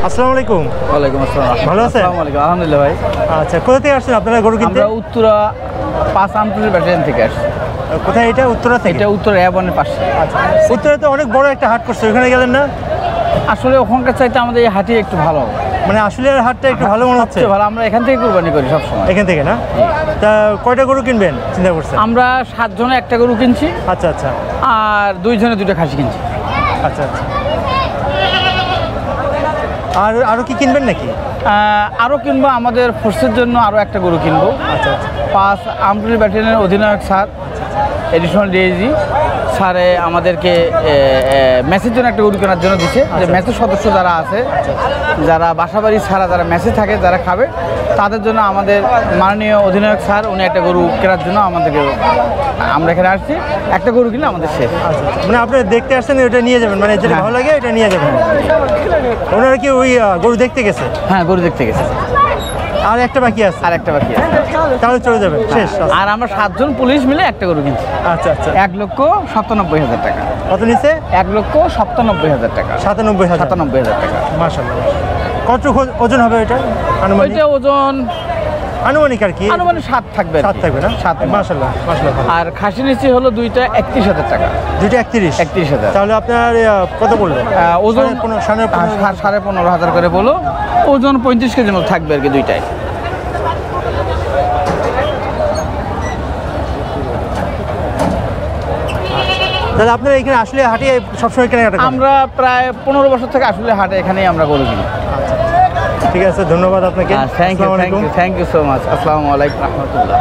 আসসালামু আলাইকুম। ওয়ালাইকুম আসসালাম। ভালো আছেন? আসসালামু আলাইকুম। আলহামদুলিল্লাহ ভাই। আচ্ছা, কোথা থেকে আসছেন আপনারা গরু কিনতে? আমরা উত্তরা 5 আমতলী ব্যাটালিয়ন থেকে আসছি। কোথায় এটা? উত্তরা থেকে? এটা উত্তরা এয়ারবনের পাশে। আচ্ছা, উত্তরাতে অনেক বড় একটা হাট করছে, ওখানে গেলেন না? আসলে ওখানকার চাইতে আমাদের এই হাটই একটু ভালো। মানে আসলের হাটটা একটু ভালো মনে হচ্ছে। ভালো, আমরা এখান থেকে কুরবানি করি সবসময়। এখান থেকে না? তা কয়টা গরু কিনবেন চিন্তা করছেন? আমরা 7 জনে একটা গরু কিনছি, আচ্ছা আচ্ছা আর 2 জনে 2টা খাসি কিনছি। আচ্ছা আচ্ছা। আরও কি কিনবেন নাকি? আরও কিনবো, আমাদের ফোর্সের জন্য আরও একটা গরু কিনবো। আচ্ছা আচ্ছা। 5 আমতলী ব্যাটালিয়নের অধিনায়ক স্যার, এডিশনাল ডিআইজি স্যারে আমাদেরকে ম্যাচের জন্য একটা গরু কেনার জন্য দিচ্ছে। যে ম্যাচের সদস্য যারা আছে, যারা বাসাবাড়ি ছাড়া যারা ম্যাচে থাকে, যারা খাবে, তাদের জন্য আমাদের মাননীয় অধিনায়ক স্যার উনি একটা গরু কেনার জন্য আমাদেরকে, আমরা এখানে আসছি, একটা গরু কিনলে আমাদের শেষ। মানে আপনি দেখতে আসছেন, ওটা নিয়ে যাবেন, মানে যেটা ভালো লাগে এটা নিয়ে যাবেন। ওনারা কি ওই গরু দেখতে গেছে? হ্যাঁ, গরু দেখতে গেছে। আর একটা বাকি আছে? আর একটা বাকি আছে, তাহলে চলে যাবেন, শেষ। আর আমরা 7 জন পুলিশ মিলে একটা গরু কিনছি। আচ্ছা আচ্ছা। 1,97,000 টাকা। কত নিচে? 1,97,000 টাকা। 97,000 টাকা। মাশাআল্লাহ। কত ওজন হবে এটা? ওইটা ওজন আনুমানিক আর কি? আনুমানিক 7 থাকবে। 7 থাকবে না? 7। মাশাআল্লাহ মাশাআল্লাহ। আর খাসি নিচে হলো 2টা 31,000 টাকা। 2টা 31,000। তাহলে আপনার কত পড়লো? ওজন 15,500 করে বলো। ওজন 35 কেজির মতো থাকবে আর কি, 2টায়। তাহলে আপনারা এখানে আসলে হাটে সবসময় কেনাকাটা করেন? আমরা প্রায় 15 বছর থেকে আসলে হাটে এখানেই আমরা গরু কিনি। ঠিক আছে, ধন্যবাদ আপনাকে। Thank you so much. আসসালামু আলাইকুম রহমতুল্লাহ।